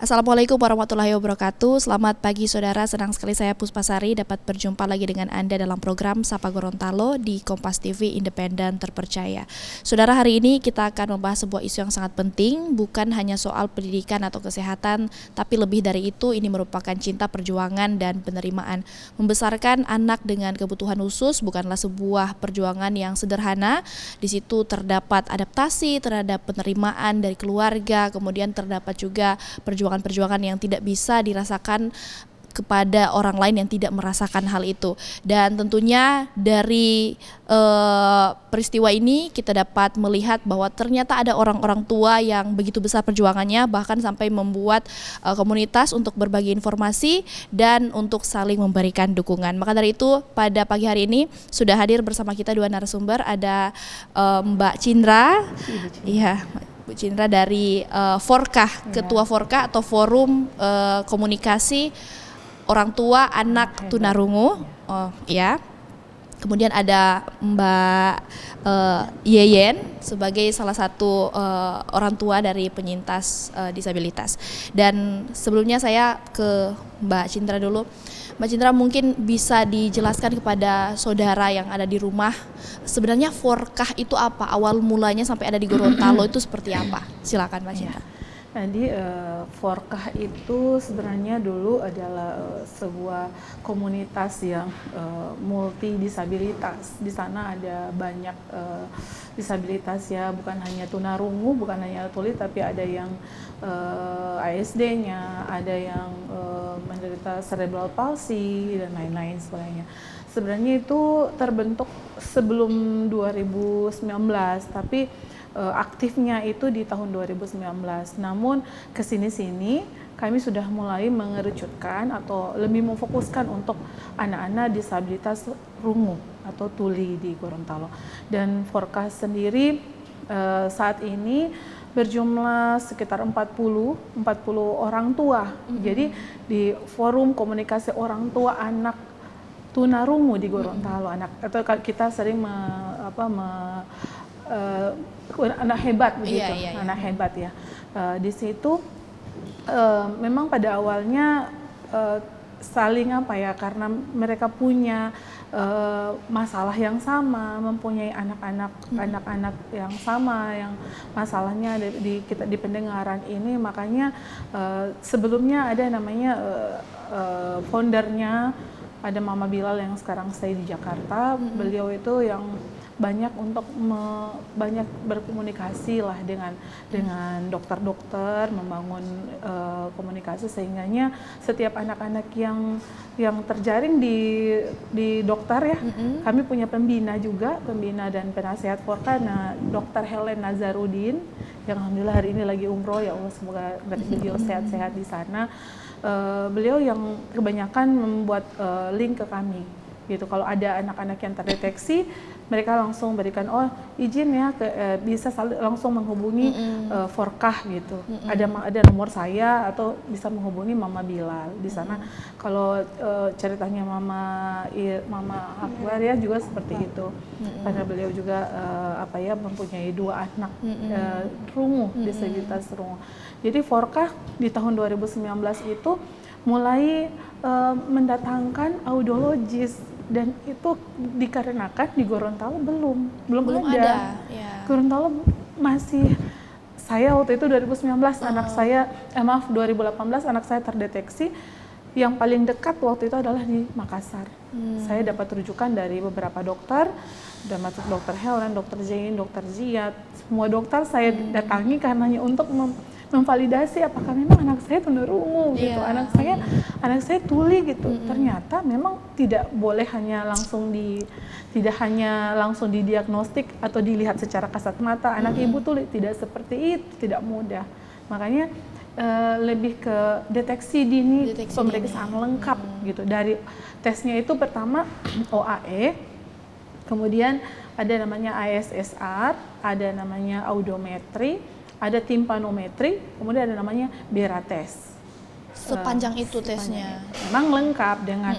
Assalamualaikum warahmatullahi wabarakatuh. Selamat pagi saudara, senang sekali saya Puspasari dapat berjumpa lagi dengan Anda dalam program Sapa Gorontalo di Kompas TV Independen Terpercaya. Saudara, hari ini kita akan membahas sebuah isu yang sangat penting, bukan hanya soal pendidikan atau kesehatan, tapi lebih dari itu ini merupakan cinta, perjuangan, dan penerimaan. Membesarkan anak dengan kebutuhan khusus bukanlah sebuah perjuangan yang sederhana. Di situ terdapat adaptasi terhadap penerimaan dari keluarga, kemudian terdapat juga perjuangan yang tidak bisa dirasakan kepada orang lain yang tidak merasakan hal itu. Dan tentunya dari peristiwa ini kita dapat melihat bahwa ternyata ada orang-orang tua yang begitu besar perjuangannya, bahkan sampai membuat komunitas untuk berbagi informasi dan untuk saling memberikan dukungan. Maka dari itu pada pagi hari ini sudah hadir bersama kita dua narasumber, ada Mbak Cindra. Iya, Bu Cindra dari Forkah, Ketua Forkah atau Forum Komunikasi Orang Tua Anak Tunarungu. Ya. Kemudian ada Mbak Yeyen sebagai salah satu orang tua dari penyintas disabilitas. Dan sebelumnya saya ke Mbak Cindra dulu. Mbak Cindra, mungkin bisa dijelaskan kepada saudara yang ada di rumah, sebenarnya Forkah itu apa? Awal mulanya sampai ada di Gorontalo itu seperti apa? Silakan Mbak Cindra. Jadi Forkah itu sebenarnya dulu adalah sebuah komunitas yang multi disabilitas. Di sana ada banyak disabilitas ya, bukan hanya tunarungu, bukan hanya tuli, tapi ada yang ASD-nya, ada yang menderita cerebral palsy dan lain-lain sebagainya. Sebenarnya itu terbentuk sebelum 2019, tapi aktifnya itu di tahun 2019. Namun kesini-sini kami sudah mulai mengerucutkan atau lebih memfokuskan untuk anak-anak disabilitas rungu atau tuli di Gorontalo. Dan Forkah sendiri saat ini berjumlah sekitar 40 orang tua. Jadi di forum komunikasi orang tua anak tunarungu di Gorontalo, atau kita sering anak hebat begitu, anak hebat ya. Di situ memang pada awalnya saling karena mereka punya masalah yang sama, mempunyai anak-anak yang sama, yang masalahnya di pendengaran ini, makanya sebelumnya ada namanya foundernya, ada Mama Bilal yang sekarang stay di Jakarta. Beliau itu yang banyak banyak berkomunikasi lah dengan dokter-dokter, membangun komunikasi sehingganya setiap anak-anak yang terjaring di dokter ya, kami punya pembina dan penasehat Forkah. Nah, Dr. Helen Nazarudin yang alhamdulillah hari ini lagi umroh, ya Allah semoga beliau sehat-sehat di sana. Beliau yang kebanyakan membuat link ke kami gitu. Kalau ada anak-anak yang terdeteksi, mereka langsung berikan izin ya bisa langsung menghubungi Forkah gitu. Ada nomor saya atau bisa menghubungi Mama Bilal di sana. Kalau ceritanya Mama Akbar ya juga seperti itu. Karena beliau juga mempunyai 2 anak rungu, disabilitas rungu. Jadi Forkah di tahun 2019 itu mulai mendatangkan audiologis, dan itu dikarenakan di Gorontalo belum ada. Ya. Gorontalo masih, saya waktu itu 2019 anak saya 2018 anak saya terdeteksi, yang paling dekat waktu itu adalah di Makassar. Saya dapat rujukan dari beberapa dokter, termasuk Dr. Helen, Dr. Zain, Dr. Ziyad. Semua dokter saya datangi karenanya untuk memvalidasi apakah memang anak saya tunarungu gitu, anak saya tuli gitu. Ternyata memang tidak hanya langsung didiagnostik atau dilihat secara kasat mata anak ibu tuli, tidak seperti itu, tidak mudah. Makanya lebih ke deteksi dini, pemeriksaan lengkap gitu. Dari tesnya itu pertama OAE, kemudian ada namanya ASSR, ada namanya audiometri, ada timpanometri, kemudian ada namanya BERA test. Sepanjang itu tesnya. Memang lengkap dengan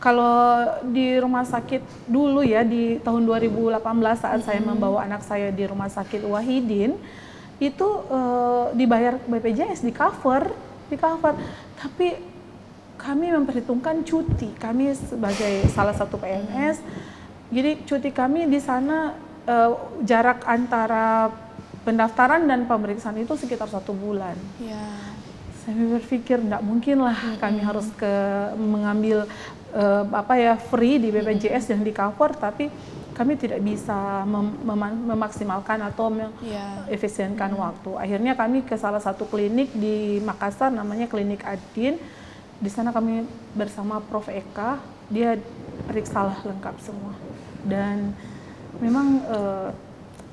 kalau di rumah sakit dulu ya, di tahun 2018 saat saya membawa anak saya di rumah sakit Wahidin, itu dibayar BPJS, di cover di cover. Tapi kami memperhitungkan cuti. Kami sebagai salah satu PNS, jadi cuti kami di sana jarak antara pendaftaran dan pemeriksaan itu sekitar 1 bulan. Ya. Saya berpikir tidak mungkin lah kami harus mengambil free di BPJS dan di cover, tapi kami tidak bisa memaksimalkan atau efisienkan waktu. Akhirnya kami ke salah satu klinik di Makassar, namanya Klinik Adin. Di sana kami bersama Prof. Eka, dia periksalah lengkap semua. Dan memang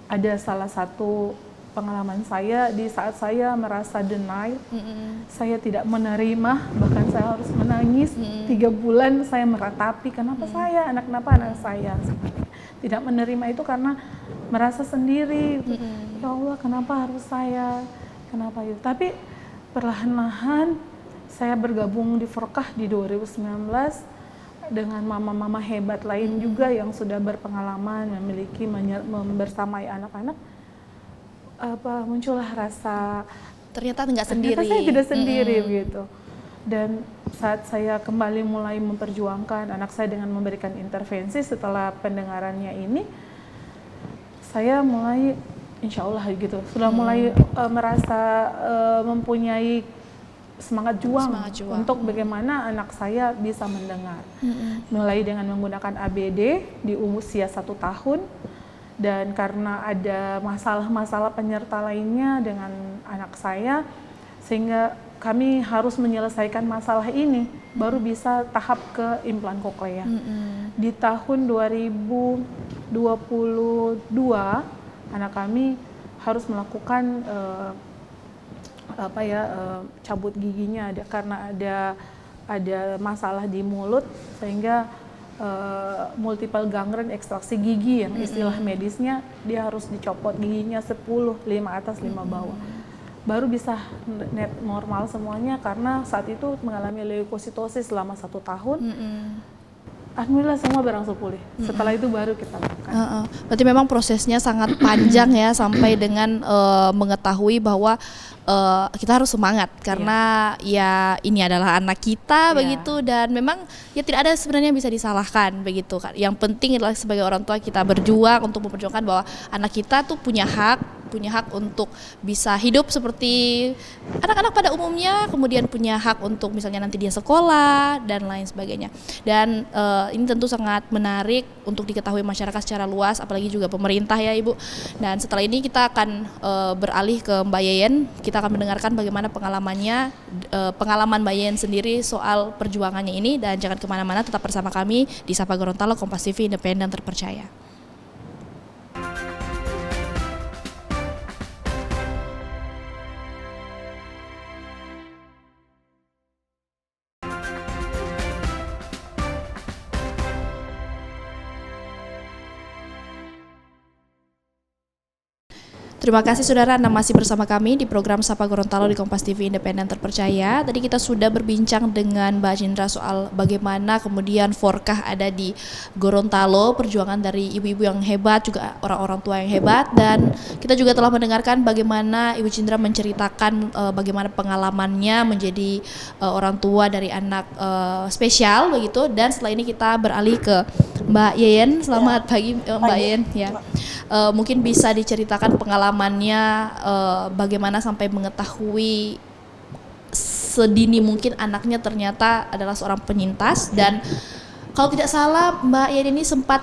ada salah satu pengalaman saya di saat saya merasa denial, saya tidak menerima, bahkan saya harus menangis. 3 bulan saya meratapi, kenapa anak saya tidak menerima itu karena merasa sendiri. Ya Allah, kenapa harus saya, kenapa itu? Tapi perlahan-lahan saya bergabung di Forkah di 2019 dengan mama-mama hebat lain juga yang sudah berpengalaman, memiliki membersamai anak-anak. Muncullah rasa ternyata nggak sendiri. Ternyata saya tidak sendiri begitu. Dan saat saya kembali mulai memperjuangkan anak saya dengan memberikan intervensi setelah pendengarannya ini, saya mulai insya Allah gitu sudah mulai merasa mempunyai semangat juang untuk bagaimana anak saya bisa mendengar. Mulai dengan menggunakan ABD di usia 1 tahun. Dan karena ada masalah-masalah penyerta lainnya dengan anak saya, sehingga kami harus menyelesaikan masalah ini, baru bisa tahap ke implan koklea. Di tahun 2022, anak kami harus melakukan cabut giginya karena ada masalah di mulut, sehingga multiple gangrene, ekstraksi gigi yang istilah medisnya, dia harus dicopot giginya 10, 5 atas 5 bawah. Baru bisa net normal semuanya karena saat itu mengalami leukositosis selama 1 tahun. Alhamdulillah semua berangsur pulih. Setelah itu baru kita lakukan. Berarti memang prosesnya sangat panjang ya sampai dengan mengetahui bahwa kita harus semangat karena ya ini adalah anak kita begitu, dan memang ya tidak ada sebenarnya bisa disalahkan begitu kan. Yang penting adalah sebagai orang tua kita berjuang untuk memperjuangkan bahwa anak kita tuh punya hak untuk bisa hidup seperti anak-anak pada umumnya, kemudian punya hak untuk misalnya nanti dia sekolah dan lain sebagainya. Dan ini tentu sangat menarik untuk diketahui masyarakat secara luas, apalagi juga pemerintah ya Ibu. Dan setelah ini kita akan beralih ke Mbak Yeyen. Kita akan mendengarkan bagaimana pengalaman Mbak Yeyen sendiri soal perjuangannya ini, dan jangan kemana-mana, tetap bersama kami di Sapa Gorontalo, Kompas TV Independen Terpercaya. Terima kasih saudara, Anda masih bersama kami di program Sapa Gorontalo di Kompas TV Independen Terpercaya. Tadi kita sudah berbincang dengan Mbak Cindra soal bagaimana kemudian Forkah ada di Gorontalo, perjuangan dari ibu-ibu yang hebat, juga orang-orang tua yang hebat, dan kita juga telah mendengarkan bagaimana Ibu Cindra menceritakan bagaimana pengalamannya menjadi orang tua dari anak spesial begitu. Dan setelah ini kita beralih ke Mbak Yeyen. Selamat pagi Mbak Yeyen ya. Mungkin bisa diceritakan pengalamannya bagaimana sampai mengetahui sedini mungkin anaknya ternyata adalah seorang penyintas, dan kalau tidak salah Mbak Yeyen ini sempat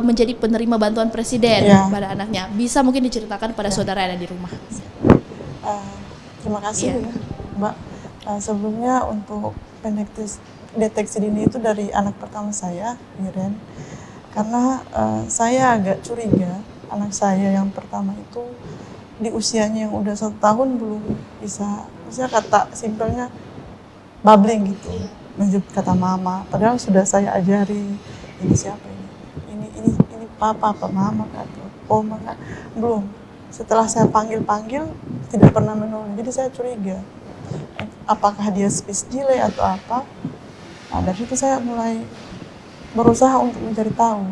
menjadi penerima bantuan presiden pada anaknya. Bisa mungkin diceritakan pada saudara yang ada di rumah. Terima kasih Mbak. Sebelumnya untuk deteksi dini itu dari anak pertama saya, Iren. Karena saya agak curiga anak saya yang pertama itu di usianya yang udah 1 tahun belum bisa kata simpelnya babbling gitu, menyebut kata mama. Padahal sudah saya ajari, ini siapa ini papa apa mama atau oma kan, belum. Setelah saya panggil tidak pernah menoleh. Jadi saya curiga apakah dia speech delay atau apa. Nah, dari situ saya mulai berusaha untuk mencari tahu,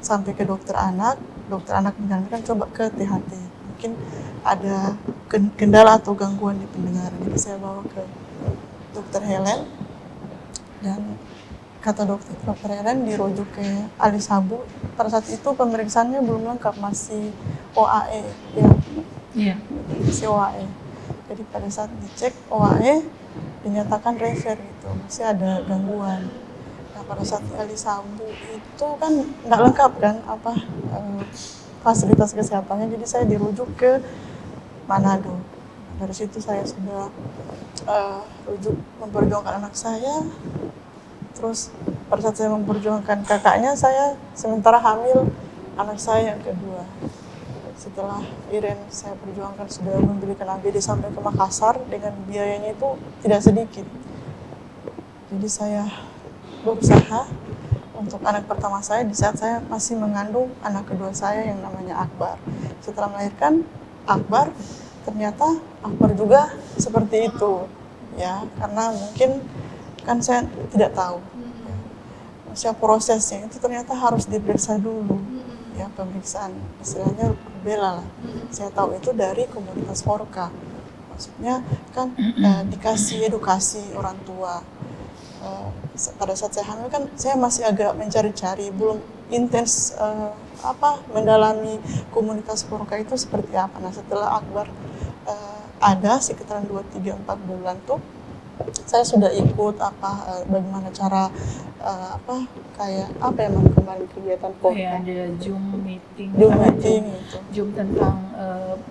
sampai ke dokter anak menyarankan coba ke THT, mungkin ada kendala atau gangguan di pendengaran. Jadi saya bawa ke dokter Helen, dan kata dokter Helen dirujuk ke ahli sabu. Pada saat itu pemeriksaannya belum lengkap, masih OAE ya. Iya. Masih OAE. Jadi pada saat dicek OAE dinyatakan refer gitu, masih ada gangguan. Nah pada saat ahli sabu itu kan nggak lengkap kan fasilitas kesehatannya, jadi saya dirujuk ke Manado. Dari situ saya sudah rujuk memperjuangkan anak saya. Terus pada saat saya memperjuangkan kakaknya, saya sementara hamil anak saya yang kedua. Setelah Iren saya perjuangkan sudah membelikan ABD sampai ke Makassar dengan biayanya itu tidak sedikit. Jadi saya berusaha untuk anak pertama saya di saat saya masih mengandung anak kedua saya yang namanya Akbar. Setelah melahirkan Akbar, ternyata Akbar juga seperti itu. Ya, karena mungkin kan saya tidak tahu ya, prosesnya itu ternyata harus diperiksa dulu ya, pemeriksaan istilahnya rubella lah. Saya tahu itu dari komunitas Forka, maksudnya kan dikasih edukasi orang tua. Pada saat saya hamil kan saya masih agak mencari-cari, belum intens mendalami komunitas Forka itu seperti apa. Nah setelah Akbar ada sekitaran 2-3-4 bulan tuh saya sudah ikut bagaimana cara kemarin kegiatan Forka. Kayak ada Zoom meeting gitu. Zoom tentang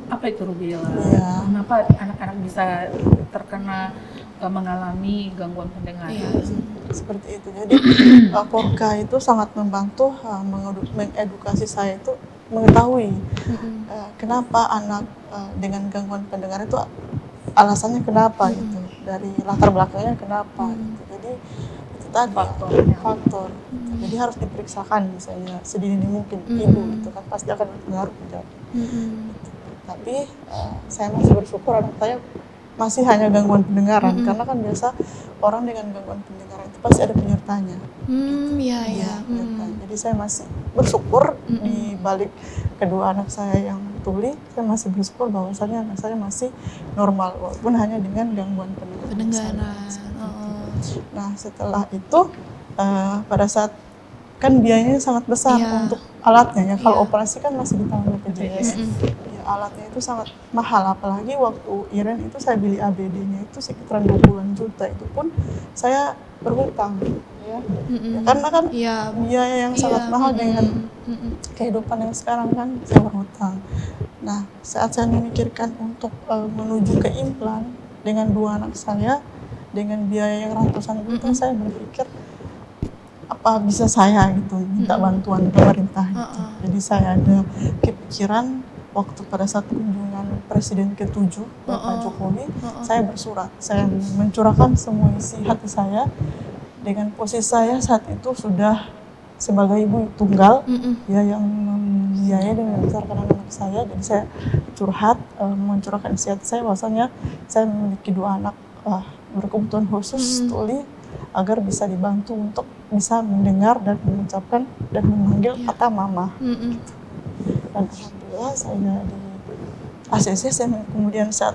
apa itu rubella. Ya. Kenapa anak-anak bisa terkena mengalami gangguan pendengaran. Ya, seperti itu. Jadi Forka itu sangat membantu mengedukasi saya itu mengetahui kenapa anak dengan gangguan pendengaran itu alasannya kenapa gitu, dari latar belakangnya kenapa gitu. Jadi itu tadi faktor. Jadi harus diperiksakan misalnya sedini mungkin ibu itu kan pasti akan berpengaruh gitu. Tapi saya masih bersyukur anak saya masih hanya gangguan pendengaran, karena kan biasa orang dengan gangguan pendengaran itu pasti ada penyertanya. Jadi saya masih bersyukur di balik kedua anak saya yang tuli, saya masih bersyukur bahwasannya anak saya masih normal walaupun hanya dengan gangguan pendengaran. Nah setelah itu pada saat kan biayanya sangat besar untuk alatnya ya, kalau operasi kan masih ditanggung BPJS. Alatnya itu sangat mahal, apalagi waktu Iren itu saya beli ABD-nya itu sekitaran 20-an juta, itu pun saya berhutang ya. Karena kan biaya yang sangat mahal dengan kehidupan yang sekarang kan saya berhutang. Nah saat saya memikirkan untuk menuju ke implan dengan dua anak saya dengan biaya yang ratusan juta, saya berpikir apa bisa saya gitu minta bantuan pemerintah gitu. Jadi saya ada kepikiran waktu pada saat kunjungan Presiden ke-7 Bapak Jokowi, saya bersurat, saya mencurahkan semua isi hati saya dengan posisi saya saat itu sudah sebagai ibu tunggal ya yang membiayai dan membesarkan anak saya. Jadi saya curhat, mencurahkan isi hati saya bahwasanya saya memiliki dua anak berkebutuhan khusus tuli, agar bisa dibantu untuk bisa mendengar dan mengucapkan dan memanggil kata mama. Dan alhamdulillah saya di ACC, saya kemudian saat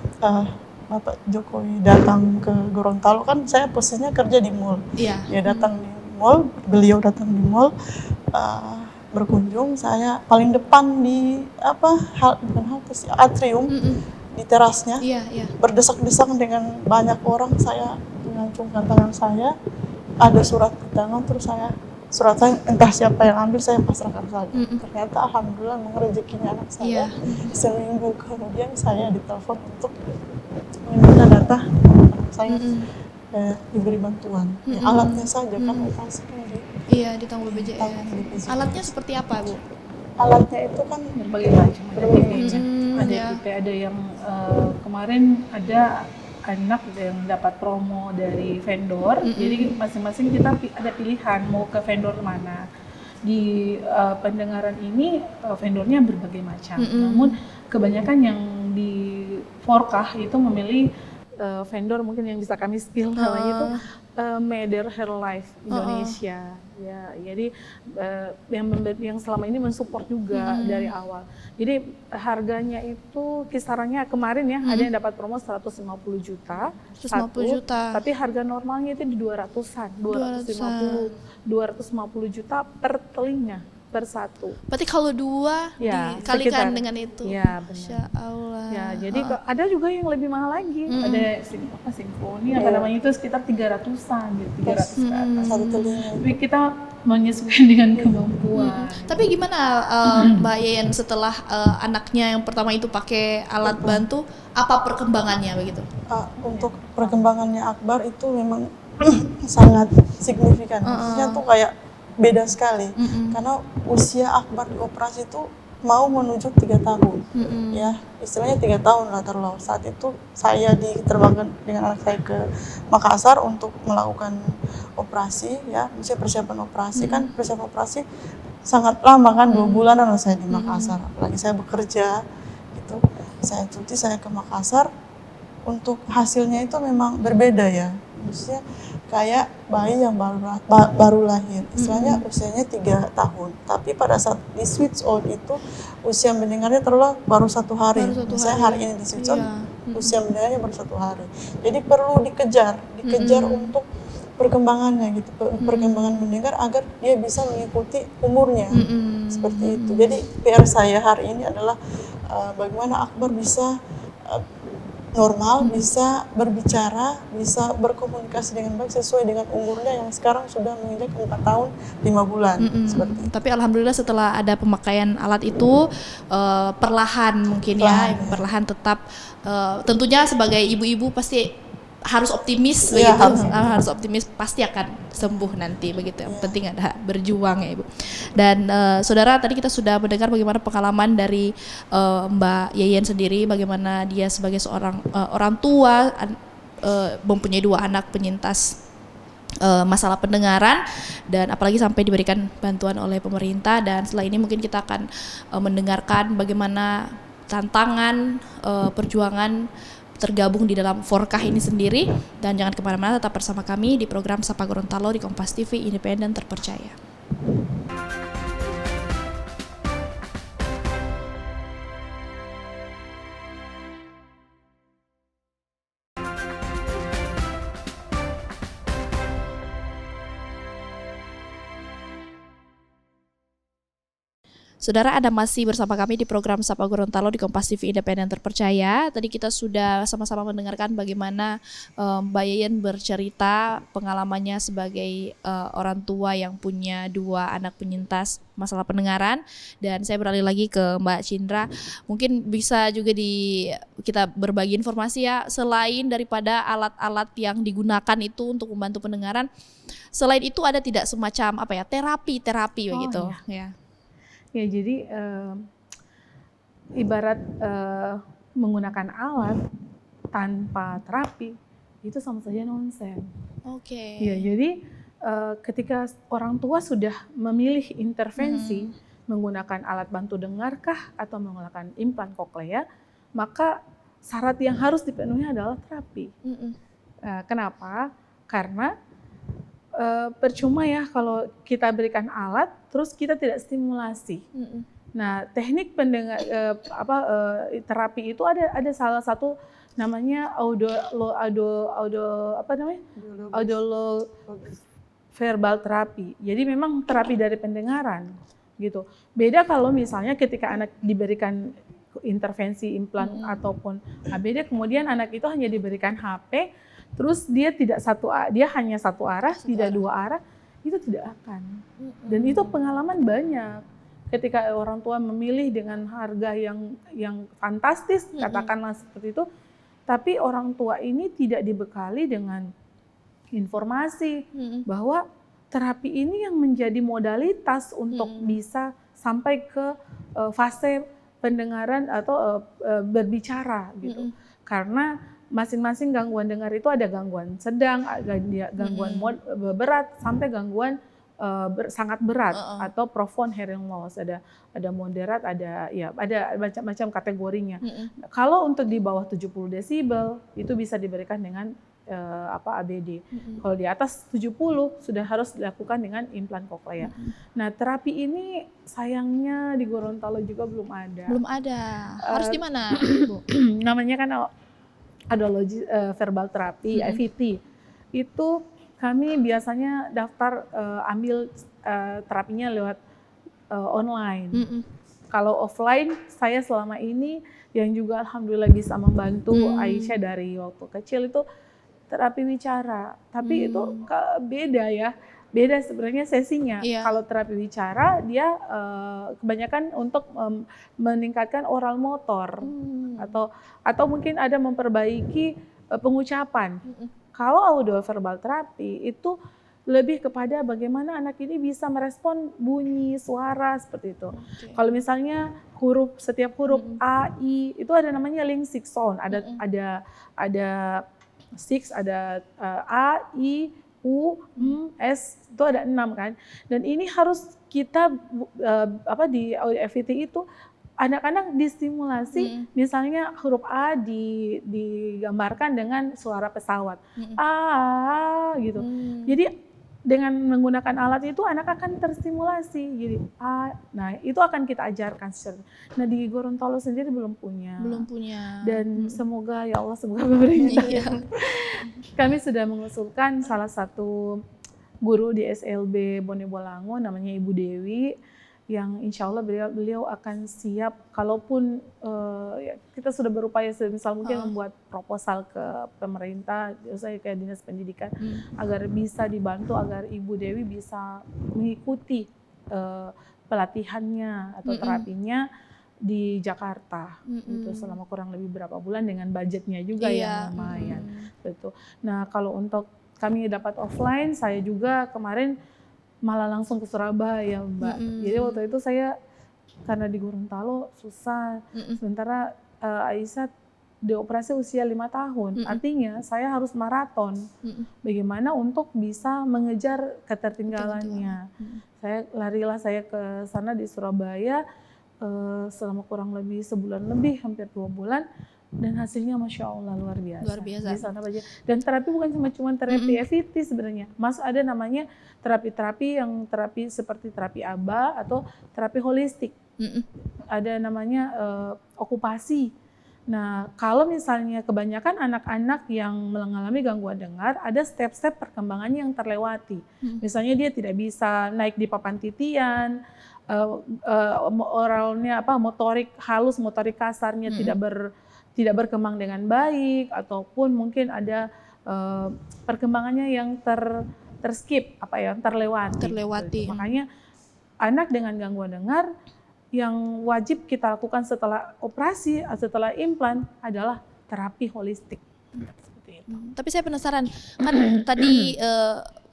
Bapak Jokowi datang ke Gorontalo, kan saya posisinya kerja di mall. Dia datang di mall, beliau datang di mall berkunjung, saya paling depan di atrium di terasnya, berdesak-desakan dengan banyak orang. Saya mengacungkan tangan saya, ada surat di tangan, terus surat saya entah siapa yang ambil, saya pasrahkan saja. Ternyata alhamdulillah rezekinya anak saya. Seminggu kemudian saya ditelepon untuk meminta data anak saya diberi bantuan. Alatnya saja kan operasi kan ditanggung BPJS. Alatnya seperti apa, Bu? Alatnya itu kan berbagai macam. Ada TP, ada yang kemarin ada anak yang dapat promo dari vendor, jadi masing-masing kita ada pilihan mau ke vendor mana. Di pendengaran ini vendornya berbagai macam, namun kebanyakan yang di Forkah itu memilih vendor mungkin yang bisa kami spill namanya itu Meder Herbalife Indonesia. Ya, jadi yang selama ini mensupport juga dari awal. Jadi harganya itu kisarannya kemarin ya ada yang dapat promo 150 juta. 150 juta. Tapi harga normalnya itu di 200-an, 250 juta per telinga. Per satu. Berarti kalau dua ya, dikalikan sekitar dengan itu. Ya, benar. Masya Allah. Ya, jadi ada juga yang lebih mahal lagi. Ada simfoni apa namanya itu sekitar 300-an gitu, 300 ke atas. Satu telinga. Tapi kita menyesuaikan dengan kemampuan. Tapi gimana Mbak Yayan setelah anaknya yang pertama itu pakai alat bantu, apa perkembangannya begitu? Untuk perkembangannya Akbar itu memang sangat signifikan. Maksudnya tuh kayak beda sekali. Karena usia Akbar di operasi itu mau menuju 3 tahun. Ya, istilahnya 3 tahun lah taruhlah. Saat itu saya diterbangkan dengan anak saya ke Makassar untuk melakukan operasi ya, misalnya persiapan operasi kan persiapan operasi sangat lama kan 2 bulanan lah saya di Makassar. Apalagi saya bekerja gitu. Saya cuti saya ke Makassar, untuk hasilnya itu memang berbeda ya. Maksudnya kayak bayi yang baru lahir, istilahnya usianya 3 tahun. Tapi pada saat di switch on itu usia mendengarnya taruhlah baru 1 hari. Misalnya hari ini di switch on, usia mendengarnya baru 1 hari. Jadi perlu dikejar untuk perkembangannya gitu, perkembangan mendengar agar dia bisa mengikuti umurnya. Seperti itu. Jadi PR saya hari ini adalah bagaimana Akbar bisa normal, bisa berbicara, bisa berkomunikasi dengan baik sesuai dengan umurnya yang sekarang sudah menginjak 4 tahun 5 bulan. Seperti itu. Tapi alhamdulillah setelah ada pemakaian alat itu perlahan mungkin perlahan tetap tentunya sebagai ibu-ibu pasti harus optimis begitu, harus optimis pasti akan sembuh nanti begitu. Yang penting ada berjuang ya Ibu. Dan saudara, tadi kita sudah mendengar bagaimana pengalaman dari Mbak Yayan sendiri, bagaimana dia sebagai seorang orang tua mempunyai 2 anak penyintas masalah pendengaran, dan apalagi sampai diberikan bantuan oleh pemerintah. Dan setelah ini mungkin kita akan mendengarkan bagaimana tantangan perjuangan tergabung di dalam Forkah ini sendiri. Dan jangan kemana-mana, tetap bersama kami di program Sapa Gorontalo di Kompas TV Independen Terpercaya. Saudara, Anda masih bersama kami di program Sapa Gorontalo di Kompas TV Independen Terpercaya. Tadi kita sudah sama-sama mendengarkan bagaimana Mbak Yayan bercerita pengalamannya sebagai orang tua yang punya 2 anak penyintas masalah pendengaran. Dan saya beralih lagi ke Mbak Cindra. Mungkin bisa juga kita berbagi informasi ya, selain daripada alat-alat yang digunakan itu untuk membantu pendengaran, selain itu ada tidak semacam terapi begitu ya? Ya, jadi ibarat menggunakan alat tanpa terapi itu sama saja nonsen. Oke. Ya, jadi ketika orang tua sudah memilih intervensi menggunakan alat bantu dengarkah atau menggunakan implan koklea, maka syarat yang harus dipenuhi adalah terapi. Kenapa? Karena percuma ya kalau kita berikan alat terus kita tidak stimulasi. Nah, teknik terapi itu ada salah satu namanya audioloverbal terapi. Jadi memang terapi dari pendengaran gitu. Beda kalau misalnya ketika anak diberikan intervensi implan ataupun ABD, kemudian anak itu hanya diberikan HP, terus dia hanya satu arah, tidak 2 arah, itu tidak akan. Dan itu pengalaman banyak. Ketika orang tua memilih dengan harga yang fantastis, katakanlah seperti itu, tapi orang tua ini tidak dibekali dengan informasi bahwa terapi ini yang menjadi modalitas untuk bisa sampai ke fase pendengaran atau berbicara gitu. Karena masing-masing gangguan dengar itu ada gangguan sedang, gangguan berat, sampai gangguan sangat berat atau profound hearing loss, ada moderat, ada macam-macam kategorinya. Kalau untuk di bawah 70 desibel itu bisa diberikan dengan ABD. Kalau di atas 70 sudah harus dilakukan dengan implan koklea. Nah, terapi ini sayangnya di Gorontalo juga belum ada. Belum ada. Harus di mana, Bu? Namanya kan audiology verbal terapi, IVT. Itu kami biasanya daftar ambil terapinya lewat online. Kalau offline, saya selama ini yang juga alhamdulillah bisa membantu Aisyah dari waktu kecil itu terapi wicara. Tapi itu beda ya, beda sebenarnya sesinya. Kalau terapi wicara dia kebanyakan untuk meningkatkan oral motor atau mungkin ada memperbaiki pengucapan. Kalau audio verbal terapi itu lebih kepada bagaimana anak ini bisa merespon bunyi suara seperti itu. Kalau misalnya setiap huruf A, I itu ada namanya link six sound. Ada 6, ada A, I, U, M, S, itu ada 6 kan. Dan ini harus kita di FVT itu anak-anak distimulasi, misalnya huruf A digambarkan dengan suara pesawat, gitu. Jadi dengan menggunakan alat itu anak akan terstimulasi, jadi nah itu akan kita ajarkan. Nah di Gorontalo sendiri belum punya. Dan semoga ya Allah semoga memberikan. Kami sudah mengusulkan salah satu guru di SLB Bone Bolango namanya Ibu Dewi, yang insya Allah beliau akan siap kalaupun kita sudah berupaya semisal mungkin membuat proposal ke pemerintah, saya kayak dinas pendidikan agar bisa dibantu agar Ibu Dewi bisa mengikuti pelatihannya atau terapinya di Jakarta itu selama kurang lebih berapa bulan dengan budgetnya juga yang lumayan. Betul. Nah kalau untuk kami dapat offline, saya juga kemarin malah langsung ke Surabaya, Mbak. Jadi waktu itu saya karena di Gorontalo susah. Sementara Aisyah dioperasi usia 5 tahun. Artinya saya harus maraton. Bagaimana untuk bisa mengejar ketertinggalannya. Larilah saya ke sana di Surabaya selama kurang lebih sebulan lebih, hampir 2 bulan. Dan hasilnya Masya Allah luar biasa. Di sana aja. Dan terapi bukan cuma terapi FVT sebenarnya. Ada namanya terapi-terapi yang seperti terapi ABA atau terapi holistik. Ada namanya okupasi. Nah, kalau misalnya kebanyakan anak-anak yang mengalami gangguan dengar, ada step-step perkembangannya yang terlewati. Misalnya dia tidak bisa naik di papan titian, oralnya motorik halus, motorik kasarnya tidak berkembang dengan baik, ataupun mungkin ada perkembangannya yang terskip, terlewati. Gitu. Makanya anak dengan gangguan dengar yang wajib kita lakukan setelah operasi, setelah implan adalah terapi holistik. Tapi saya penasaran, kan tadi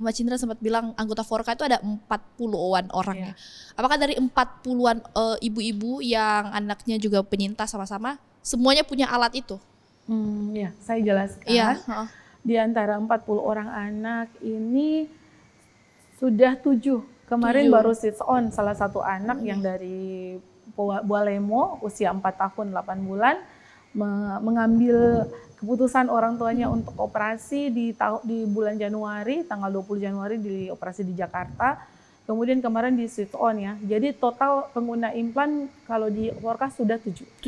Mbak Cindra sempat bilang anggota Forka itu ada 40-an orang ya. Apakah dari 40-an ibu-ibu yang anaknya juga penyintas sama-sama, semuanya punya alat itu? Ya, saya jelaskan. Di antara 40 orang anak ini sudah 7. Kemarin baru switch on salah satu anak yang dari Bualemo usia 4 tahun 8 bulan mengambil keputusan orang tuanya untuk operasi di bulan Januari, tanggal 20 Januari dioperasi di Jakarta. Kemudian kemarin di switch on ya. Jadi total pengguna implan kalau di Forka sudah 7.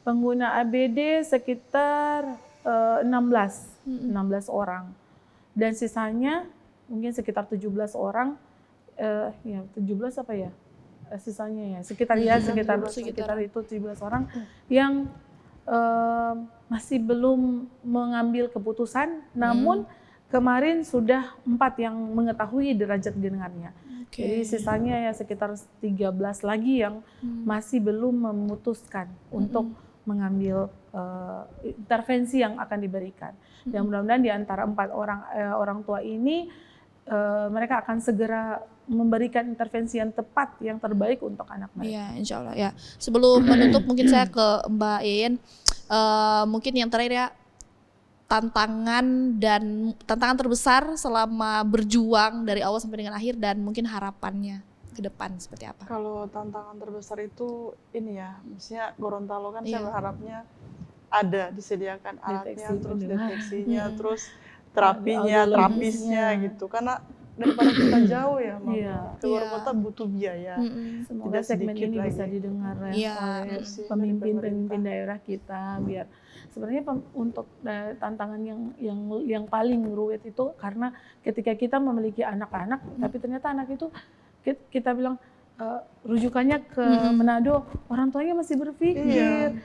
Pengguna ABD sekitar 16 orang. Dan sisanya mungkin sekitar 17 orang. 17 apa ya? Sisanya ya sekitar itu 17 orang yang masih belum mengambil keputusan, namun kemarin sudah 4 yang mengetahui derajat dengarnya. Jadi sisanya ya sekitar 13 lagi yang masih belum memutuskan untuk mengambil intervensi yang akan diberikan. Dan mudah-mudahan di antara 4 orang tua ini mereka akan segera memberikan intervensi yang tepat, yang terbaik untuk anak mereka. Iya, insya Allah ya. Sebelum menutup mungkin saya ke Mbak Yeyen, mungkin yang terakhir ya, tantangan terbesar selama berjuang dari awal sampai dengan akhir, dan mungkin harapannya ke depan seperti apa? Kalau tantangan terbesar itu ini ya, maksudnya Gorontalo kan Iya. saya berharapnya ada disediakan alatnya, Deteksi terus pendengar. deteksinya, terus terapinya, terapisnya gitu. Karena daripada kita jauh ya, Mama, Iya. keluar Iya. kota butuh biaya. Semoga Tidak segmen sedikit ini lagi. bisa didengar ya Iya, oleh betul. pemimpin-pemimpin daerah kita, biar sebenarnya untuk tantangan yang paling ruwet itu karena ketika kita memiliki anak-anak, tapi ternyata anak itu kita bilang rujukannya ke Manado, orang tuanya masih berpikir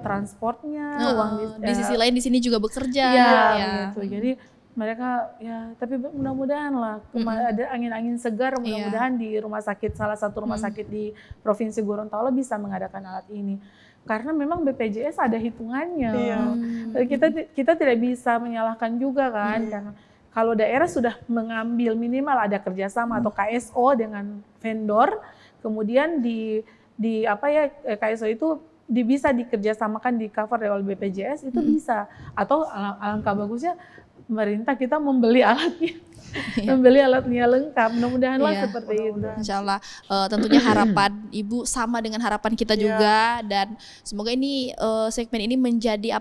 transportnya, uang di sisi lain di sini juga bekerja, ya, ya. gitu. Jadi mereka ya, tapi mudah-mudahan lah ada angin-angin segar, mudah-mudahan di rumah sakit, salah satu rumah sakit di Provinsi Gorontalo bisa mengadakan alat ini. Karena memang BPJS ada hitungannya. Iya. Kita tidak bisa menyalahkan juga kan, karena kalau daerah sudah mengambil minimal ada kerjasama atau KSO dengan vendor, kemudian di KSO itu bisa dikerjasamakan, di cover oleh BPJS, itu bisa. Atau alangkah bagusnya pemerintah kita membeli alatnya, membeli alatnya lengkap. Mudah-mudahan Iya. seperti itu. Insya Allah tentunya harapan Ibu sama dengan harapan kita juga, dan semoga ini segmen ini menjadi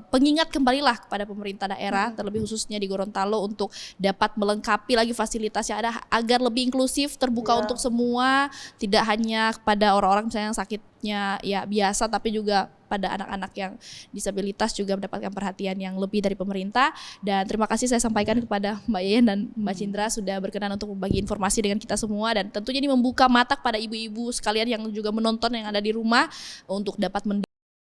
pengingat kembalilah kepada pemerintah daerah, terlebih khususnya di Gorontalo, untuk dapat melengkapi lagi fasilitas yang ada agar lebih inklusif, terbuka untuk semua, tidak hanya kepada orang-orang misalnya yang sakitnya ya biasa, tapi juga pada anak-anak yang disabilitas juga mendapatkan perhatian yang lebih dari pemerintah. Dan terima kasih saya sampaikan kepada Mbak Yeyen dan Mbak Cindra sudah berkenan untuk berbagi informasi dengan kita semua, dan tentunya ini membuka mata kepada ibu-ibu sekalian yang juga menonton yang ada di rumah untuk dapat